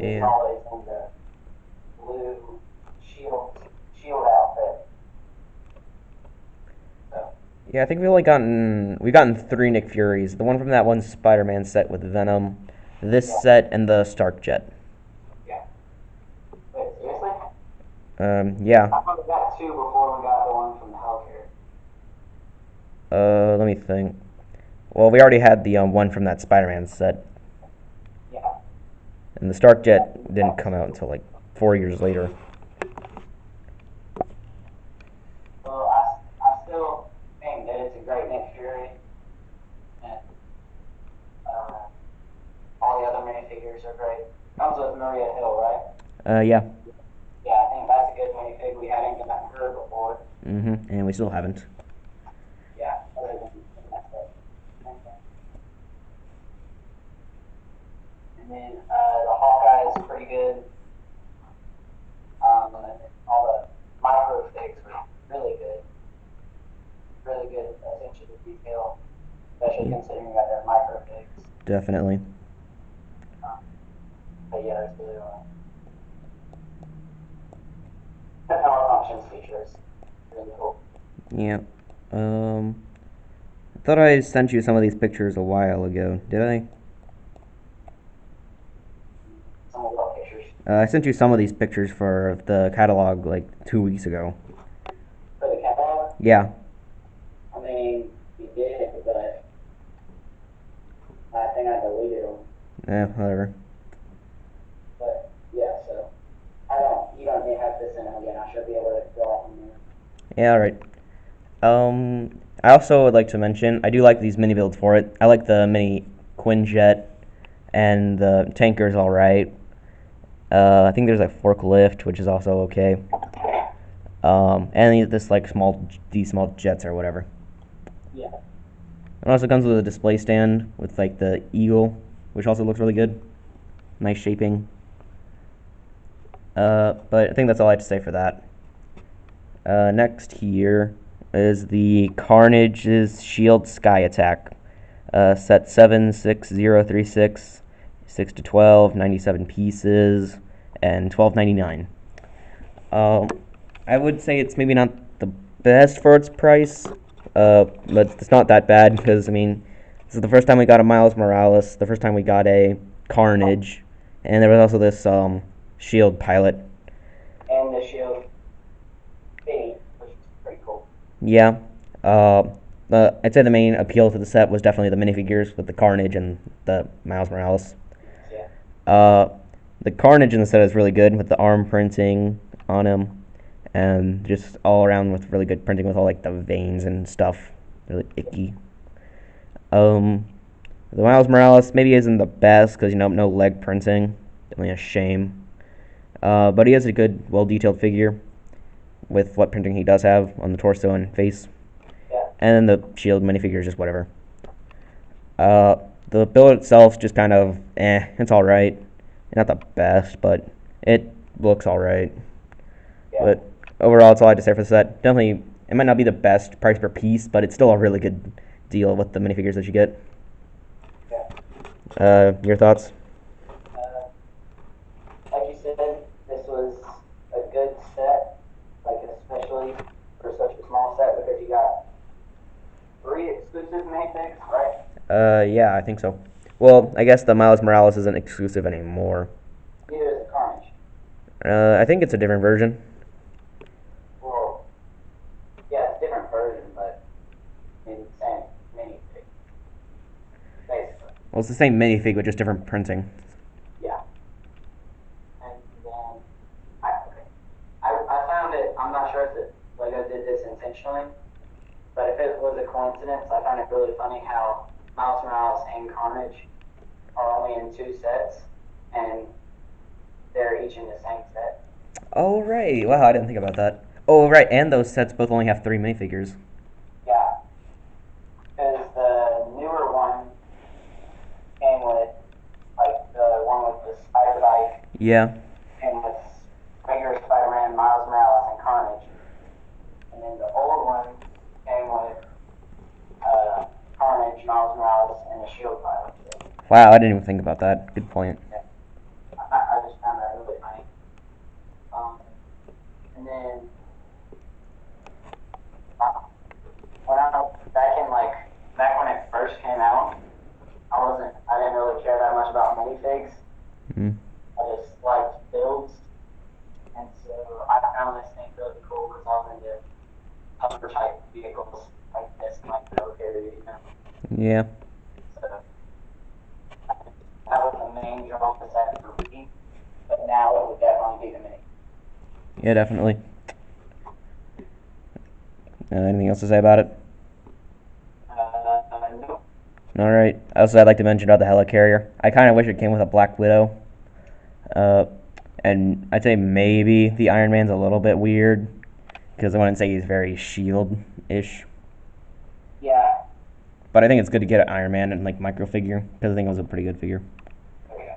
He's Yeah. always in the blue shield outfit. So Yeah, I think we've gotten three Nick Furies. The one from that one Spider-Man set with Venom, this yeah, set, and the Stark Jet. yeah. Wait, seriously? Yeah. I thought we got two before we got the one from the Hellcat. Let me think. Well, we already had the one from that Spider-Man set, Yeah. and the Stark Jet didn't come out until like 4 years later. Well, I still think that it's a great Nick Fury, and uh, all the other minifigures are great. Comes with Maria Hill, right? Yeah. Yeah, I think that's a good minifig. We hadn't gotten her before. And we still haven't. Yeah, other than that. And then the Hawkeye is pretty good. And then all the micro figs were really good. Really good attention to detail, especially Yeah, considering that they're micro figs. definitely. But yeah, there's the power functions features. Really cool. Yeah. Um, I thought I sent you some of these pictures a while ago. Did I? Some of the pictures I sent you some of these pictures for the catalog like 2 weeks ago. for the catalog. Yeah. I mean, you did, but I think I deleted them. Whatever. But yeah, so you don't need to have to send them again. I should be able to go off from there. Yeah, alright. I also would like to mention I do like these mini builds for it. I like the mini Quinjet and the tanker's alright. I think there's like forklift, which is also okay. And this like these small jets or whatever. Yeah. It also comes with a display stand with like the eagle, which also looks really good. Nice shaping. But I think that's all I have to say for that. Next here is the Carnage's Shield Sky Attack. Set 76036, 6 to 12, 97 pieces, and 12.99. I would say it's maybe not the best for its price, but it's not that bad because I mean, this is the first time we got a Miles Morales, the first time we got a Carnage, and there was also this Shield pilot. And the shield thingy, which is pretty cool. Yeah. Uh, I'd say the main appeal to the set was definitely the minifigures with the Carnage and the Miles Morales. Yeah. Uh, the Carnage in the set is really good with the arm printing on him, and just all around with really good printing with all like the veins and stuff. Really icky. Um, the Miles Morales maybe isn't the best because no leg printing. Definitely a shame. But he has a good, well detailed figure with what printing he does have on the torso and face. Yeah. And then the shield minifigure is just whatever. Uh, the build itself just kind of it's all right. Not the best, but it looks all right. Yeah. But overall, that's all I have to say for the set. Definitely, it might not be the best price per piece, but it's still a really good deal with the minifigures that you get. Yeah. Your thoughts? Uh, like you said, this was a good set, like especially for such a small set because you got 3 exclusive minifigs, right? Yeah, I think so. Well, I guess the Miles Morales isn't exclusive anymore. Neither is the Carnage. I think it's a different version. Well, yeah, it's a different version, but in the same minifig, basically. Well, it's the same minifig with just different printing. Yeah. And then I found it. I'm not sure if Lego did this intentionally, but if it was a coincidence, I found it really funny how Miles Morales and Carnage are only in 2 sets, and they're each in the same set. Oh, right. Wow, I didn't think about that. Oh, right, and those sets both only have 3 minifigures. Yeah, because the newer one came with like the one with the spider bike, Yeah. came with regular Spider-Man, Miles Morales, and Carnage, and then the old one came with Carnage, Miles Morales, and the Shield pilot. Wow, I didn't even think about that. Good point. Yeah. I just Mm. I just liked builds, and so I found this thing really cool because I was into hover type vehicles like this, like helicarrier, you know. Yeah, So that was the main draw for that for me, but now it would definitely be the mini. yeah, definitely. Anything else to say about it? No, All right. Also, I'd like to mention about the helicarrier. I kind of wish it came with a Black Widow. Uh, and I'd say maybe the Iron Man's a little bit weird because I wouldn't say he's very Shield-ish. yeah, But I think it's good to get an Iron Man and like micro figure because I think it was a pretty good figure. oh yeah.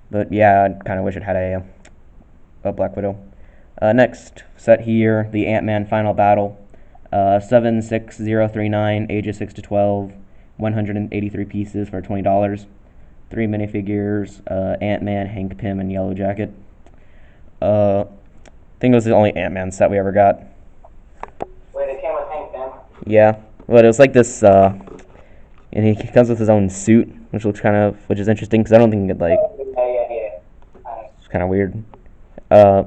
But yeah, I kind of wish it had a Black Widow. Next set here, the Ant-Man Final Battle. 76039, ages 6 to 12, 183 pieces for $20. Three minifigures, Ant-Man, Hank Pym, and Yellow Jacket. I think it was the only Ant-Man set we ever got. Wait, it came with Hank Pym. Yeah, but it was like this, and he comes with his own suit, which is interesting because I don't think he could like, Yeah. it's kind of weird. Uh,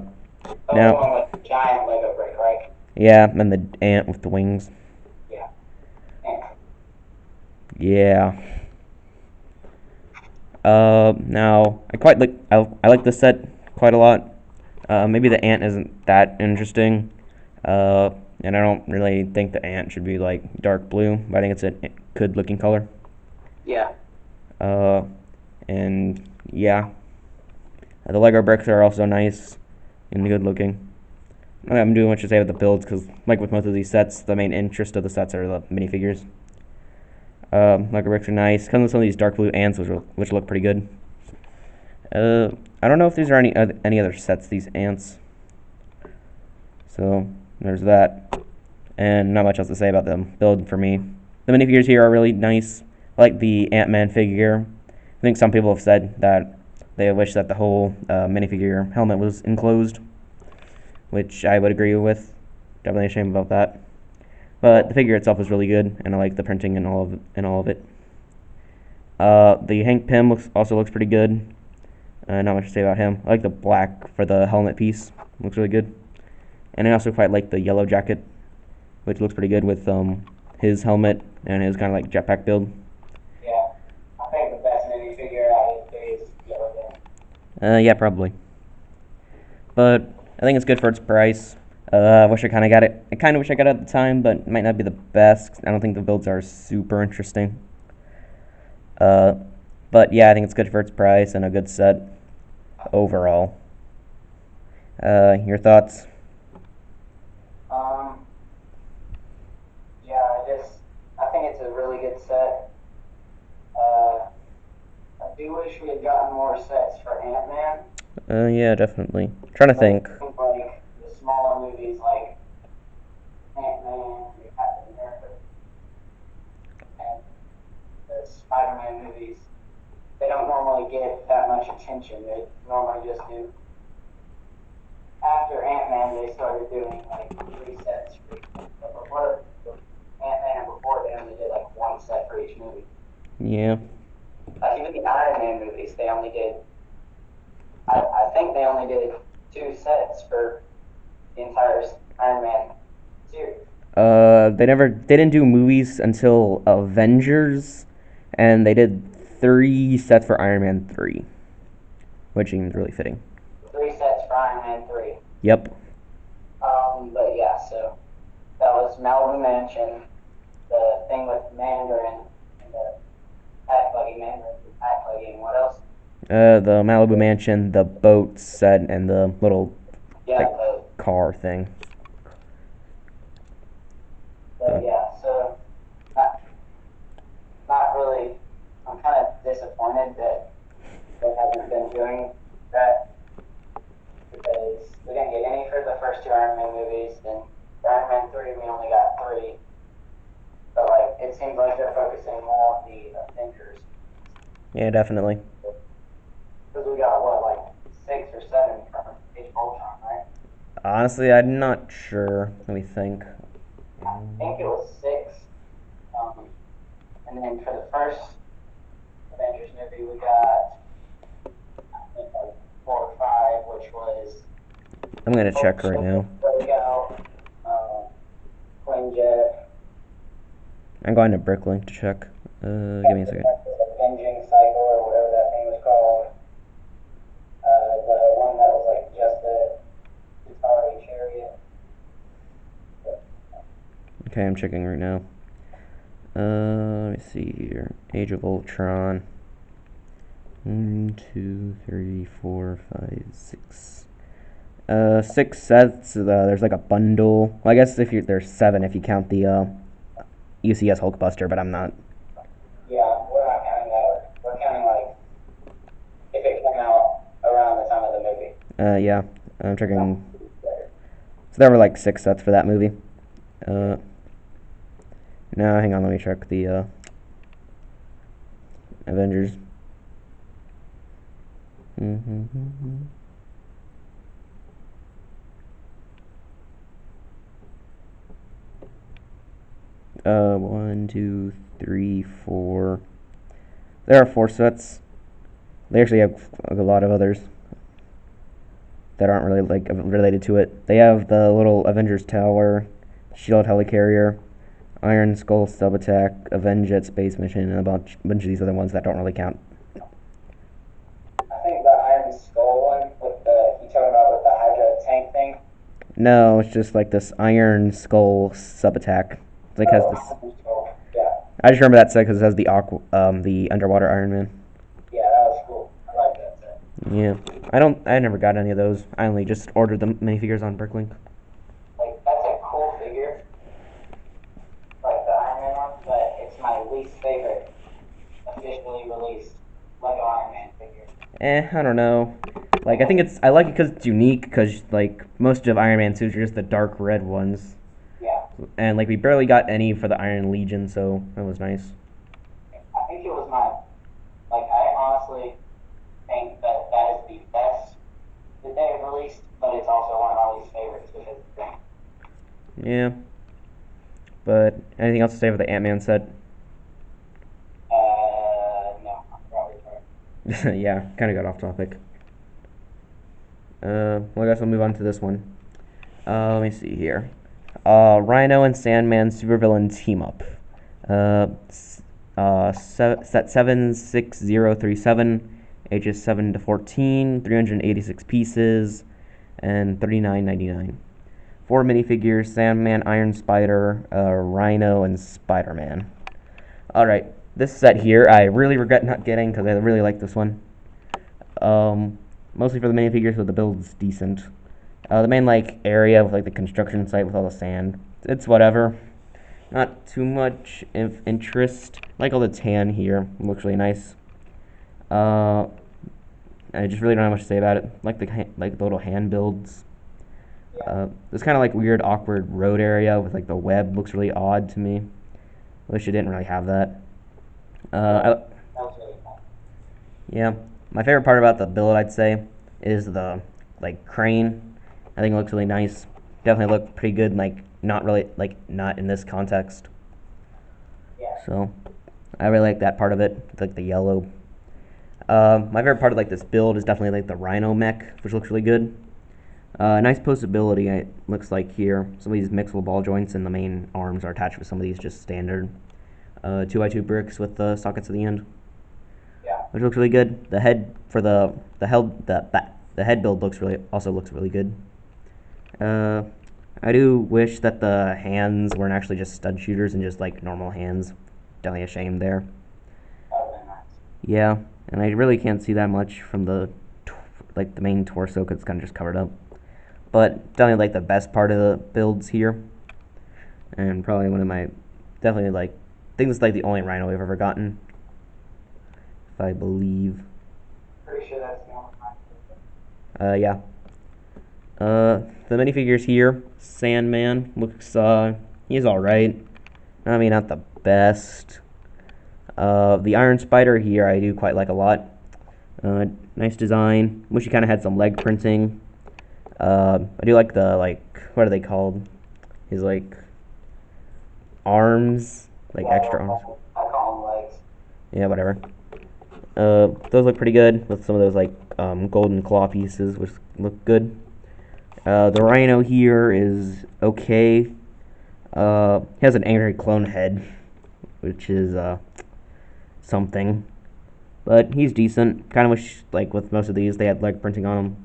The now, one with the giant Lego brick, right? yeah, and the ant with the wings. Yeah. And Yeah. Now I like this set quite a lot. Maybe the ant isn't that interesting. And I don't really think the ant should be like dark blue, but I think it's a good looking color. yeah. Uh, and yeah, the Lego bricks are also nice and good looking. I'm doing much to say with the builds because, like with most of these sets, the main interest of the sets are the minifigures. Lego bricks are nice. Comes with some of these dark blue ants, which look pretty good. I don't know if these are any other sets. These ants. So there's that, and not much else to say about them. Build for me. The minifigures here are really nice. I like the Ant-Man figure. I think some people have said that they wish that the whole minifigure helmet was enclosed, which I would agree with. Definitely a shame about that. But the figure itself is really good, and I like the printing and all of it. The Hank Pym also looks pretty good. Not much to say about him. I like the black for the helmet piece. Looks really good. And I also quite like the yellow jacket, which looks pretty good with his helmet and his kind of like jetpack build. Yeah. I think the best minifigure out of these is Yellow Yeah, probably. But I think it's good for its price. I wish I kind of got it. I kind of wish I got it at the time, but it might not be the best. I don't think the builds are super interesting. Uh, but yeah, I think it's good for its price and a good set overall. Your thoughts? Um, yeah, I think it's a really good set. I do wish we had gotten more sets for Ant-Man. Yeah, definitely. Trying to But think. I think like the smaller movies like Ant-Man, the Captain America, and the Spider-Man movies, they don't normally get that much attention. They normally just do. After Ant-Man, they started doing like 3 sets for each movie. But before Ant-Man and before they only did like 1 set for each movie. Yeah. Like even the Iron Man movies, they only did. I think they only did 2 sets for the entire Iron Man series. They didn't do movies until Avengers, and they did 3 sets for Iron Man 3, which seems really fitting. 3 sets for Iron Man 3. Yep. But yeah, so that was Malibu Mansion, the thing with Mandarin, and the Pack Buggy Mandarin, the Pack Buggy, and what else? The Malibu Mansion, the boat set, and the little Yeah, like car thing. yeah, so not, not really, I'm kind of disappointed that they haven't been doing that because we didn't get any for the first 2 Iron Man movies, and for Iron Man 3, we only got 3. But like, it seems like they're focusing more on the Avengers. Yeah, definitely. Because we got what, like 6 or 7 from Age of Ultron, right? Honestly, I'm not sure. Let me think. I think it was 6. And then for the first Avengers movie, we got think like 4 or 5, which was I'm gonna check right now. Breakout, Quinjet, I'm going to Bricklink to check. Give me a second. Avenging Cycle or whatever that thing was called. The one that was like just a Atari Chariot. Okay, I'm checking right now. Let me see here. Age of Ultron. 1, 2, 3, 4, 5, 6. 6 sets. There's like a bundle. Well, I guess there's 7 if you count the UCS Hulkbuster, but I'm not. Yeah, we're not counting that. We're counting like if it came out around the time of the movie. Yeah, I'm checking. So there were like 6 sets for that movie. No, hang on, let me check the Avengers. Mm-hmm. 1, 2, 3, 4. There are 4 sets. They actually have a lot of others that aren't really like related to it. They have the little Avengers Tower, Shield Helicarrier, Iron Skull Sub Attack, Avenge Jet Space Mission, and a bunch of these other ones that don't really count. I think the Iron Skull one with you talking about with the Hydra tank thing. No, it's just like this Iron Skull Sub Attack. It's like has this. Yeah. I just remember that set because it has the underwater Iron Man. Yeah, that was cool. I like that set. Yeah, I never got any of those. I only just ordered the minifigures on Bricklink. Like that's a cool figure, like the Iron Man one, but it's my least favorite officially released Lego Iron Man figure. I don't know. Like, I like it because it's unique. Because like most of Iron Man suits are just the dark red ones, Yeah, and like we barely got any for the Iron Legion, so that was nice. I think it was like I honestly think that that is the best that they have released, but it's also one of my least favorites because Yeah, but anything else to say for the Ant-Man set? no, I'm probably sorry. Yeah, kind of got off topic. Well, I guess I'll move on to this one. Let me see here. Rhino and Sandman supervillain team up. Uh, set 76037, ages 7 to 14, 386 pieces, and $39.99. 4 minifigures: Sandman, Iron Spider, Rhino, and Spider-Man. All right, this set here I really regret not getting because I really like this one. Mostly for the minifigures, so the build's decent. The main like area with like the construction site with all the sand, it's whatever. Not too much of interest. Like all the tan here, it looks really nice. Uh, I just really don't have much to say about it. Like the little hand builds. This kind of like weird, awkward road area with like the web looks really odd to me. Wish it didn't really have that. Uh, That was really fun. Yeah, my favorite part about the build, I'd say, is the like crane. I think it looks really nice. Definitely look pretty good. Like not in this context. Yeah. So I really like that part of it. Like the yellow. My favorite part of like this build is definitely like the Rhino mech, which looks really good. Nice posability. It looks like here. Some of these mixable ball joints and the main arms are attached with some of these just standard 2x2 bricks with the sockets at the end, Yeah. which looks really good. The head for the head build looks really good. Uh, I do wish that the hands weren't actually just stud shooters and just like normal hands. Definitely a shame there. That would have been nice. Yeah, and I really can't see that much from the main torso because it's kind of just covered up. But definitely like the best part of the builds here, and probably one of my definitely like I think this is like the only Rhino we've ever gotten, if I believe. Pretty sure that's the only one. Yeah. The minifigures here, Sandman looks he's all right. I mean, not the best. The Iron Spider here I do quite like a lot. Nice design. Wish he kind of had some leg printing. I do like the what are they called? His like arms, like extra arms. I call them legs. Yeah, whatever. Those look pretty good with some of those like golden claw pieces, which look good. The Rhino here is okay. He has an angry clone head, which is something, but he's decent. Kind of wish, like with most of these, they had leg printing on them.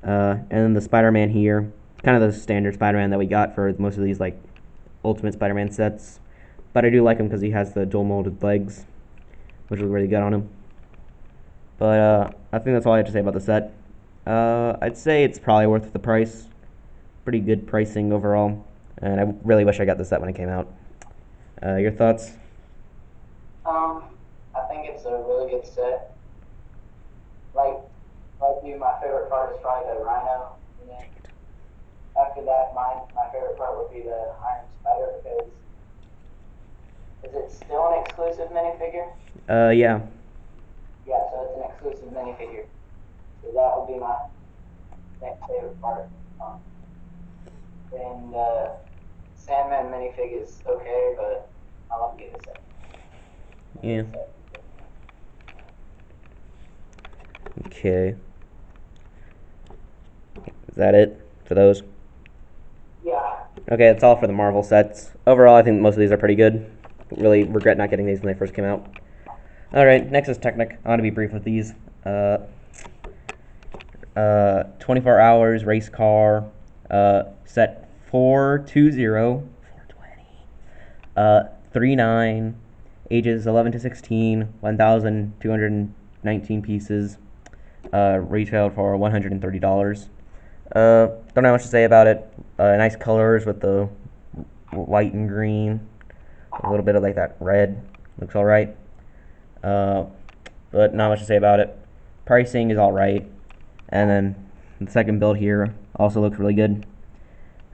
And then the Spider-Man here, kind of the standard Spider-Man that we got for most of these like Ultimate Spider-Man sets. But I do like him because he has the dual molded legs, which look really good on him. But I think that's all I have to say about the set. I'd say it's probably worth the price. Pretty good pricing overall, and I really wish I got the set when it came out. Your thoughts? I think it's a really good set. Like you, my favorite part is probably the Rhino. And then after that, my favorite part would be the Iron Spider because is it still an exclusive minifigure? Yeah. Yeah, so it's an exclusive minifigure. So that would be my next favorite part. And Sandman minifig is okay, but I love to get a set. Yeah. Okay. Is that it for those? Yeah. Okay, that's all for the Marvel sets. Overall, I think most of these are pretty good. Really regret not getting these when they first came out. Alright, next is Technic. I want to be brief with these. 24 hours race car, set 420, 420, 39, ages 11 to 16, 1,219 pieces, retailed for $130. Don't have much to say about it. Nice colors with the white and green, a little bit of like that red, looks alright. But not much to say about it. Pricing is alright. And then the second build here also looks really good.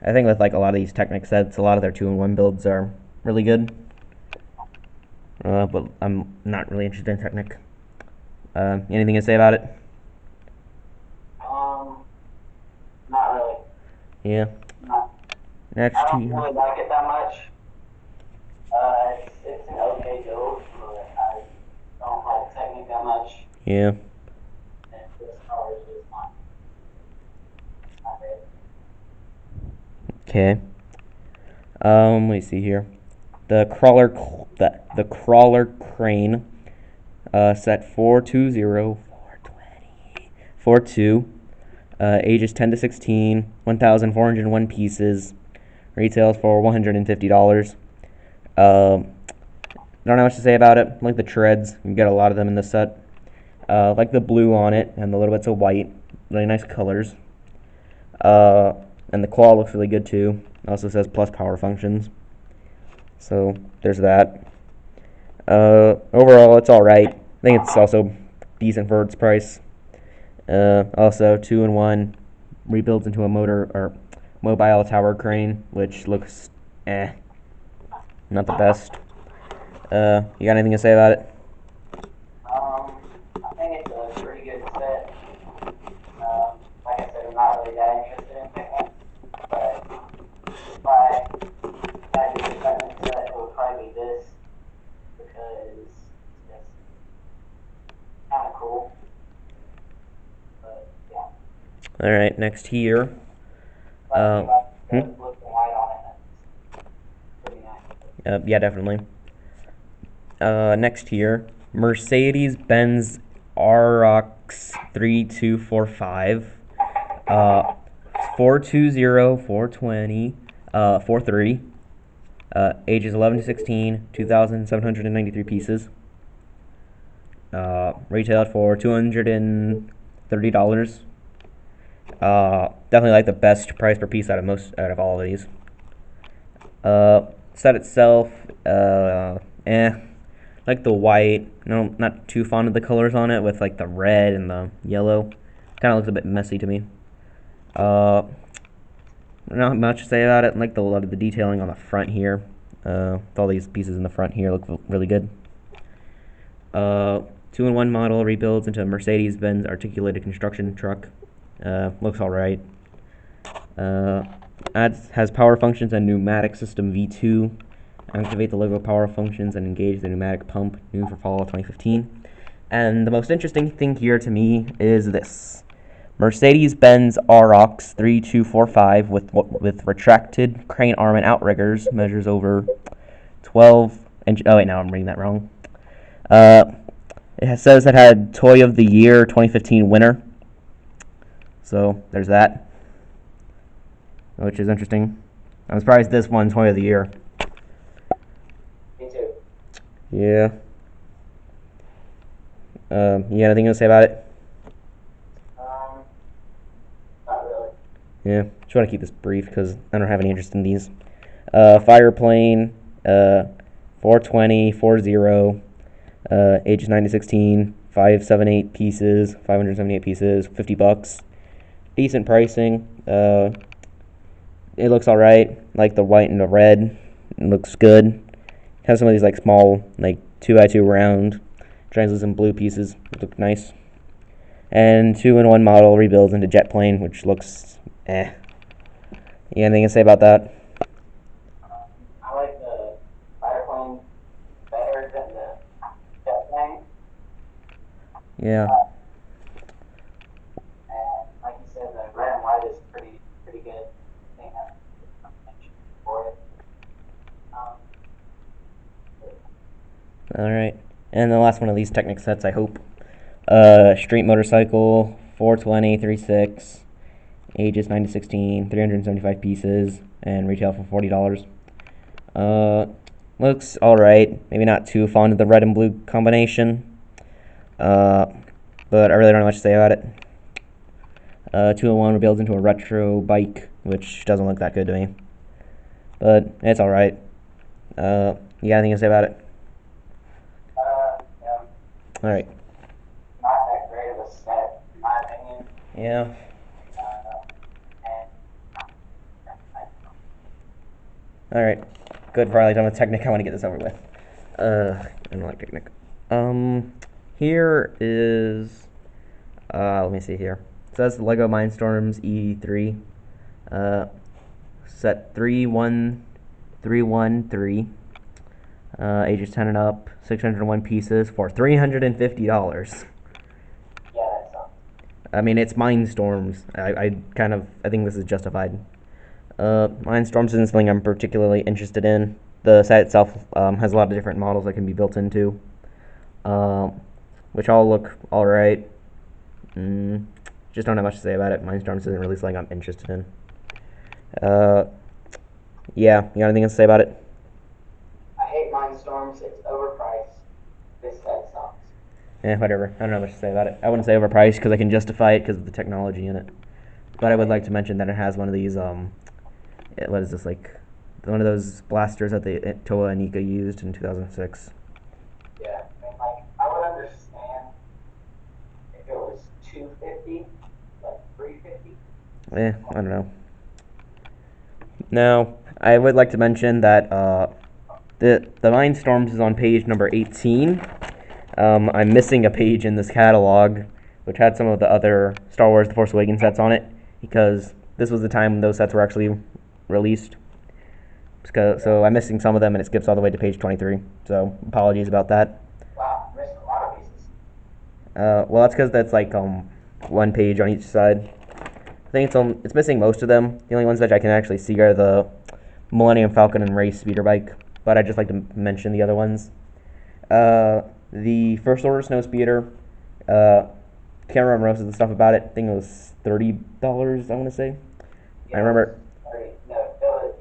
I think with like a lot of these Technic sets, a lot of their 2-in-1 builds are really good. But I'm not really interested in Technic. Anything to say about it? Not really. Yeah. No. Next I don't here. really like it that much. It's an okay build, but I don't like Technic that much. Yeah. And this color is just not great. Okay. Let me see here. The crawler crane, set 420, 42, ages 10 to 16, 1,401 pieces, retails for $150. Don't have much to say about it. I like the treads. You get a lot of them in this set. Like the blue on it and the little bits of white. Really nice colors. And the claw looks really good too. It also says plus power functions. So there's that. Overall, it's alright. I think it's also decent for its price. Also, 2-in-1 rebuilds into a motor or mobile tower crane, which looks not the best. You got anything to say about it? I think it's a pretty good set. Like I said, I'm not really that interested in Technic, but if I had to do Technic set, it would probably be this because it's kind of cool. But yeah. All right, next here. But the blue and white on it, that's pretty nice. Yeah, definitely. Next here, Mercedes-Benz RX 3245, 420, 420, 43, ages 11 to 16, 2,793 pieces, retailed for $230. Definitely like the best price per piece out of all of these. Set itself, like the white. No, not too fond of the colors on it with like the red and the yellow. Kind of looks a bit messy to me. Not much to say about it. I like a lot of the detailing on the front here. With all these pieces in the front here look really good. 2-in-1 model rebuilds into a Mercedes-Benz articulated construction truck. Looks alright. Has power functions and pneumatic system V2. Activate the logo power functions and engage the pneumatic pump, new for fall 2015. And the most interesting thing here to me is this Mercedes-Benz ROX 3245 with retracted crane arm and outriggers measures over 12 inch. Oh wait, now I'm reading that wrong. It says it had Toy of the Year 2015 winner. So there's that, which is interesting. I'm surprised this won Toy of the Year. Me too. Yeah. You got anything to say about it? Not really. Yeah. Just want to keep this brief because I don't have any interest in these. Fireplane, 420, 40, ages 9 to 16, 578 pieces, 578 pieces, $50. Decent pricing. It looks alright. Like the white and the red. It looks good. Has some of these like small, like 2x2 round, translucent blue pieces. Look nice. And 2-in-1 model rebuilds into jet plane, which looks eh. You got anything to say about that? I like the fireplane better than the jet plane. Yeah. And like you said, the red and white is pretty good. I think that's a combination for it. Um, Alright. And the last one of these Technic sets, I hope. Street motorcycle, 420, 36, ages 9 to 16, 375 pieces, and retail for $40. Looks alright. Maybe not too fond of the red and blue combination. But I really don't know much to say about it. 2-in-1 rebuilds into a retro bike, which doesn't look that good to me. But it's alright. You got anything to say about it? yeah, Alright. not that great of a set, in my opinion. Yeah. Alright. Good, probably done with Technic. I want to get this over with. I don't like Technic. Here is, let me see here. It says Lego Mindstorms E3, set 31313, ages 10 and up, 601 pieces for $350. Yeah, that sucks. I mean, it's Mindstorms. I think this is justified. Mindstorms isn't something I'm particularly interested in. The set itself has a lot of different models that can be built into, which all look alright. Just don't have much to say about it. Mindstorms isn't really something I'm interested in. Yeah, you got anything to say about it? I hate Mindstorms. It's overpriced. This set sucks. Whatever. I don't know much to say about it. I wouldn't say overpriced because I can justify it because of the technology in it. But I would like to mention that it has one of these, what is this, like, one of those blasters that the Toa and Nika used in 2006. Yeah, I mean, like, I would understand if it was 250, like 350. I don't know. Now, I would like to mention that the Mindstorms is on page number 18. I'm missing a page in this catalog, which had some of the other Star Wars The Force Awakens sets on it, because this was the time when those sets were actually released. So I'm missing some of them, and it skips all the way to page 23. So apologies about that. Wow, missed a lot of pieces. Well, that's because that's like one page on each side. I think it's missing most of them. The only ones that I can actually see are the Millennium Falcon and Rey speeder bike, but I'd just like to mention the other ones. The First Order Snowspeeder, can't remember most of the stuff about it. I think it was $30, I want to say. Yeah, I remember 30. No, it was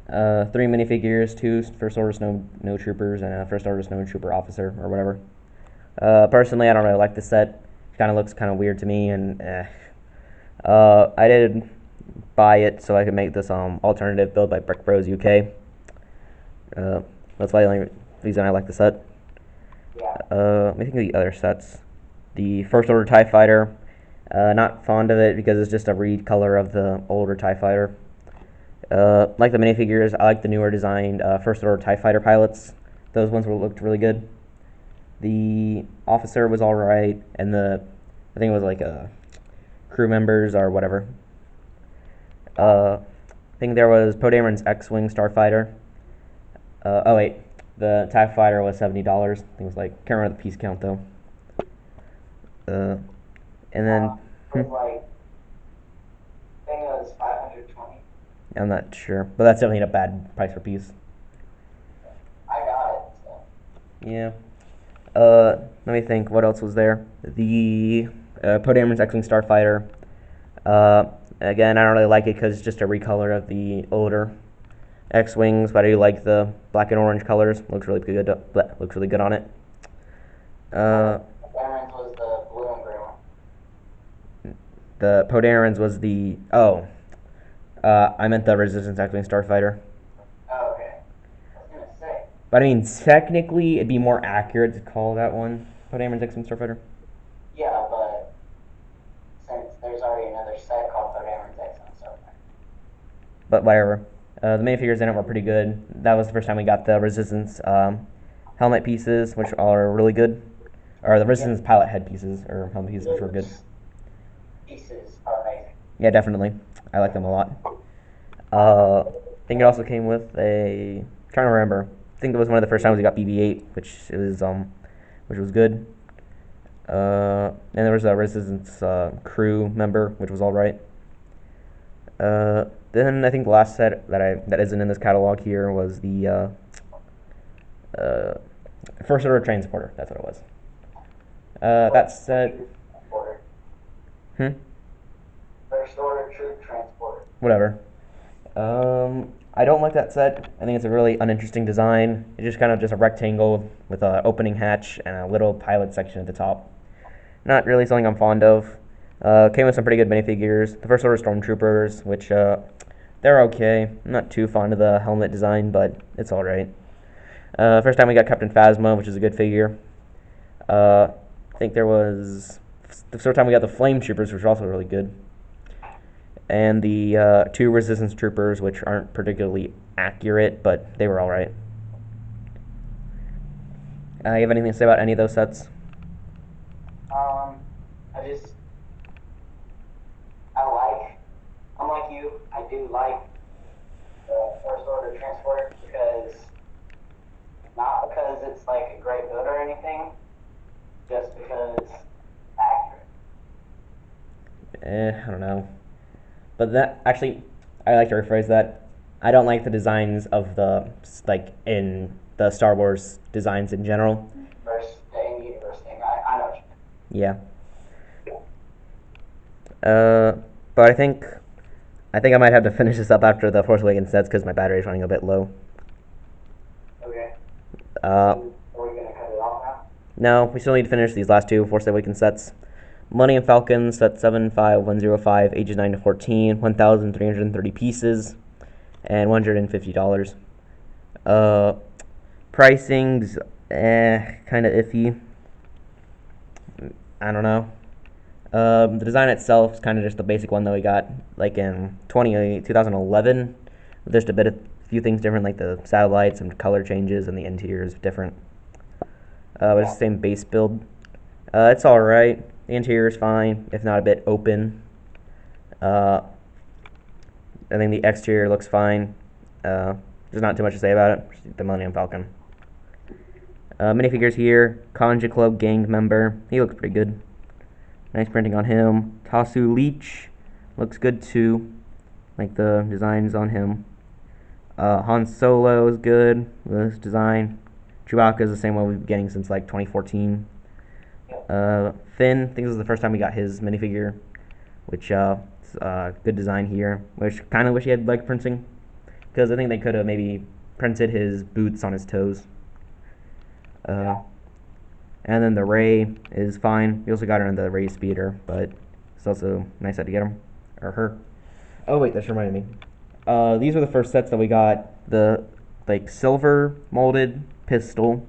30. 3 minifigures, 2 First Order Snow Troopers, and a First Order Snow Trooper officer, or whatever. Personally, I don't really like the set. It kind of looks kind of weird to me, and I did buy it so I could make this alternative build by Brick Bros UK. That's why the only reason I like the set. Yeah. Let me think of the other sets. The First Order TIE Fighter, not fond of it because it's just a recolor of the older TIE Fighter. Like the minifigures, I like the newer designed First Order TIE Fighter pilots. Those ones looked really good. The officer was alright, and I think it was like crew members or whatever. I think there was Poe Dameron's X-Wing Starfighter. Oh wait, the TIE Fighter was $70. I think it was like, can't remember the piece count though. Uh, and then With like, I think it was 520. I'm not sure, but that's definitely a bad price per piece. I got it. So. Yeah. Let me think. What else was there? The Poe Dameron's X-wing Starfighter. Uh, Again, I don't really like it because it's just a recolor of the older X-wings, but I do like the black and orange colors. Looks really good. Looks really good on it. Uh, Aaron's was the blue and gray one. the Poe Dameron's was the I meant the Resistance X-wing Starfighter. Oh, okay. I was gonna say. But I mean, technically, it'd be more accurate to call that one Poe Dameron's X-wing Starfighter. Yeah, but since there's already another set called the Aaron's X on so far. But whatever. The minifigures in it were pretty good. That was the first time we got the Resistance helmet pieces, which are really good. Or the Resistance pilot head pieces, or helmet pieces, which were good. Pieces are amazing. Yeah, definitely. I like them a lot. I think it also came with a. Trying to remember. I think it was one of the first times we got BB-8, which was good. And there was a Resistance crew member, which was all right. Then I think the last set that isn't in this catalog here was the First Order Transporter. That's what it was. That set. Transporter. Hmm. First order troop transporter. Whatever. I don't like that set. I think it's a really uninteresting design. It's just kind of just a rectangle with an opening hatch and a little pilot section at the top. Not really something I'm fond of. Came with some pretty good minifigures. The First Order Stormtroopers, which they're okay. I'm not too fond of the helmet design, but it's alright. First time we got Captain Phasma, which is a good figure. I think there was the first time we got the Flame Troopers, which are also really good. And the two Resistance Troopers, which aren't particularly accurate, but they were alright. You have anything to say about any of those sets? I just, I'm like you, I do like the First Order Transporter not because it's like a great build or anything, just because it's accurate. I don't know. But that actually, I like to rephrase that. I don't like the designs of like in the Star Wars designs in general. Versus the in-universe thing, I know what you mean. Yeah. But I think I might have to finish this up after the Force Awakens sets because my battery's running a bit low. Okay. Uh, Are we gonna cut it off now? no, we still need to finish these last two Force Awakens sets. Millennium Falcon set 75105, ages 9 to 14, 1,330 pieces, and $150. Pricing's kind of iffy. I don't know. The design itself is kind of just the basic one that we got like in 2011. Just a few things different, like the satellites and color changes, and the interior is different. But it's the same base build. It's all right. The interior is fine, if not a bit open. I think the exterior looks fine. There's not too much to say about it. The Millennium Falcon. Minifigures here. Conja Club gang member. He looks pretty good. Nice printing on him. Tasu Leech looks good too. Like the designs on him. Han Solo is good with this design. Chewbacca is the same one we've been getting since like 2014. Finn, I think this is the first time we got his minifigure, which good design here. Which kind of wish he had leg printing, because I think they could have maybe printed his boots on his toes. And then the Rey is fine. We also got her in the Rey Speeder, but it's also nice to get him or her. Oh wait, that reminded me. These were the first sets that we got. The like silver molded pistol,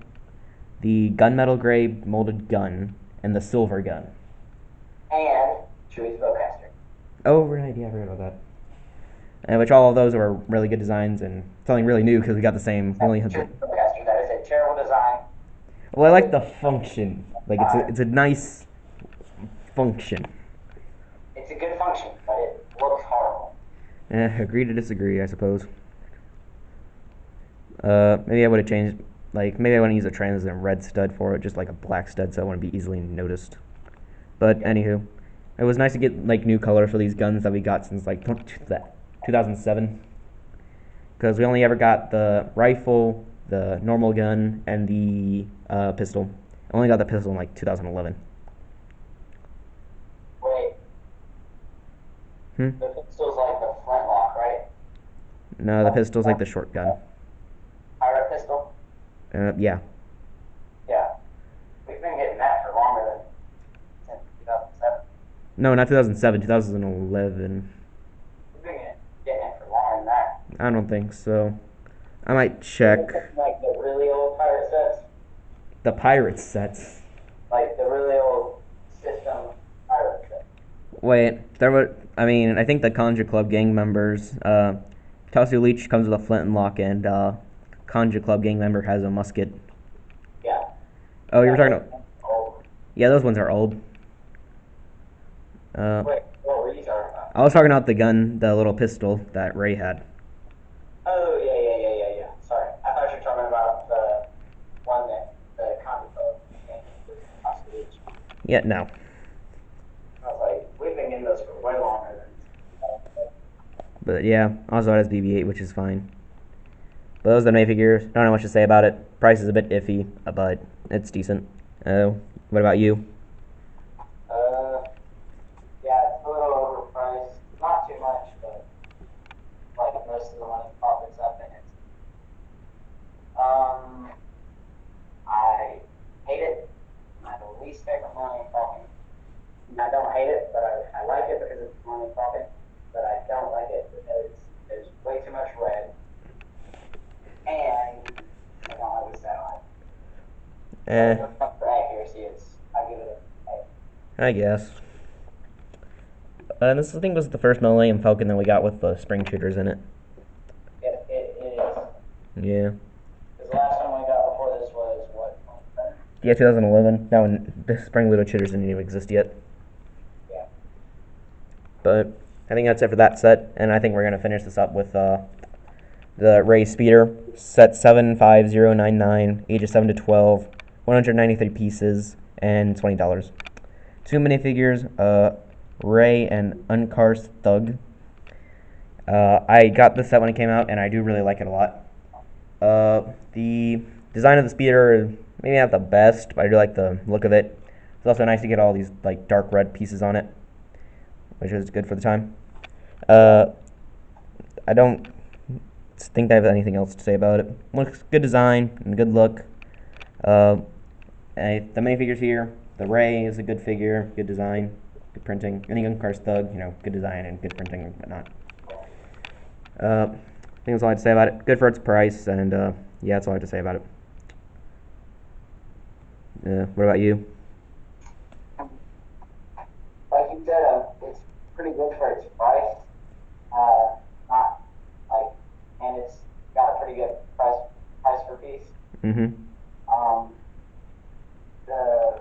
the gunmetal gray molded gun, and the silver gun. And Chewie's bowcaster. Oh right, yeah, I forgot about that. And which all of those were really good designs and something really new because we got the same. We only had the, Bowcaster, that is a terrible design. well, I like the function. Like it's a nice function. It's a good function, but it looks horrible. Agree to disagree, I suppose. Maybe I would have changed. Like maybe I want to use a translucent red stud for it, just like a black stud, so it wouldn't be easily noticed. But anywho, it was nice to get like new colors for these guns that we got since like 2007. Because we only ever got the rifle, the normal gun, and the pistol. I only got the pistol in like 2011. Wait, Hmm? the pistol's like the flintlock, right? No, the pistol's like the short gun. Pirate pistol? Yeah. Yeah. We've been getting that for longer than since 2007. No, not 2007, 2011. We've been getting it for longer than that. I don't think so. I might check. Like the really old pirate sets, The pirate sets. like the really old system pirate sets. Wait, there were. I mean, I think the Conjure Club gang members. Tasu Leech comes with a flintlock, and Conjure Club gang member has a musket. Yeah. Oh, you were talking about. Old. Yeah, those ones are old. Wait, what were you talking about? I was talking about the gun, the little pistol that Ray had. Oh, yeah. Sorry. I thought you were talking about the one that the comic book came with Oscar. Yeah, no. I was like, we've been getting those for way longer than. But yeah, also it has BB-8, which is fine. But those are the main figures. Don't know much to say about it. Price is a bit iffy, but it's decent. What about you? Yeah, it's a little overpriced. Not too much, but like most of the money profits up in it. I hate it. My least favorite money talking. I don't hate it, but I like it because it's money talking. But I don't like it because there's way too much red, and I don't like the satellite. Eh, For accuracy, I give it a. I guess. This I think was the first Millennium Falcon that we got with the spring shooters in it. It is. Yeah. Because the last one we got before this was what? 27? Yeah, 2011. That one, the spring little shooters didn't even exist yet. Yeah. But I think that's it for that set, and I think we're gonna finish this up with the Ray Speeder set 75099, ages 7 to 12, 193 pieces, and $20. Two minifigures, Ray and Unkar's Thug. I got this set when it came out, and I do really like it a lot. The design of the speeder is maybe not the best, but I do like the look of it. It's also nice to get all these like dark red pieces on it, which is good for the time. I don't think I have anything else to say about it. Looks good design and good look. The minifigures here, the Ray is a good figure, good design, good printing. And the Unkar's Thug, good design and good printing and whatnot. I think that's all I have to say about it. Good for its price, and yeah, that's all I have to say about it. What about you? Like you said, it's pretty good for its price. Not like, and it's got a pretty good price per piece. Mm-hmm. The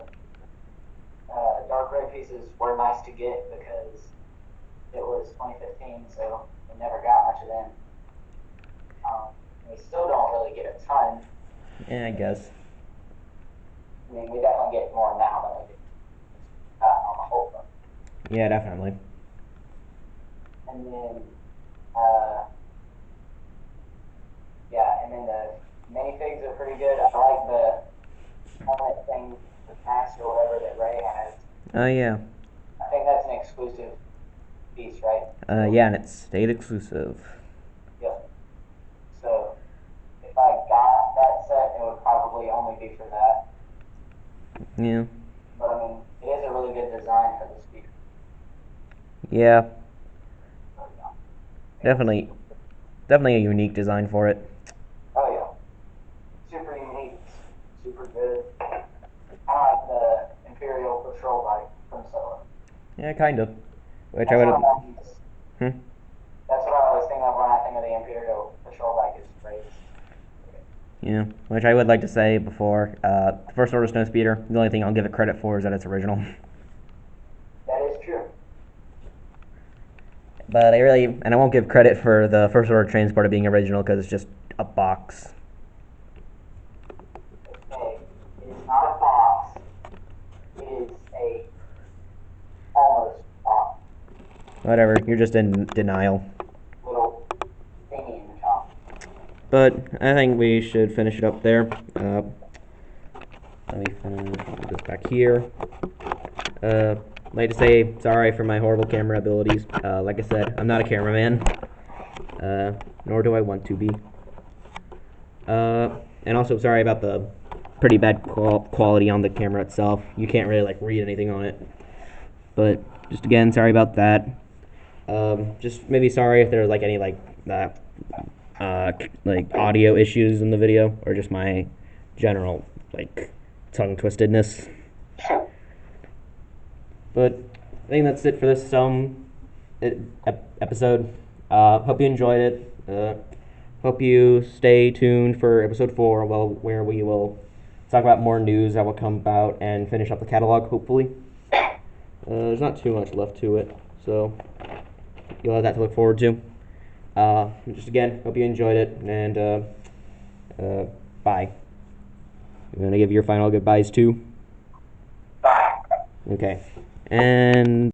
dark red pieces were nice to get because it was 2015, so we never got much of them. We still don't really get a ton. Yeah, I guess. I mean, we definitely get more now than we did on the whole book. Yeah, definitely. And then, and then the minifigs are pretty good. I like the helmet thing, the mask or whatever that Ray has. Oh, yeah. I think that's an exclusive piece, right? Yeah, and it's state exclusive. Yep. So, if I got that set, it would probably only be for that. Yeah. But I mean, it is a really good design for the speaker. Yeah, So, yeah. definitely a unique design for it. Oh yeah. Super unique, super good. I like the Imperial Patrol bike from Solo. Yeah, kind of. Which That's I would what have. I always- Hmm? That's what I always think of when I think of the Imperial Patrol bike is raised. Yeah, which I would like to say before. The First Order Snowspeeder, the only thing I'll give it credit for is that it's original. That is true. But I won't give credit for the First Order Transporter being original because it's just a box. Okay, it is not a box. It is a Whatever, you're just in denial. little thingy in the top. But I think we should finish it up there. Let me put this back here. I'd like to say sorry for my horrible camera abilities. Like I said, I'm not a cameraman. Nor do I want to be. And also sorry about the pretty bad quality on the camera itself. You can't really like read anything on it. But just again, sorry about that. Just maybe sorry if there was like any like audio issues in the video, or just my general like tongue twistedness. But I think that's it for this episode. Hope you enjoyed it. Hope you stay tuned for episode 4, where we will talk about more news that will come about and finish up the catalog, hopefully. There's not too much left to it, so you'll have that to look forward to. Just again, hope you enjoyed it, and bye. You want to give your final goodbyes too? Bye. Okay. And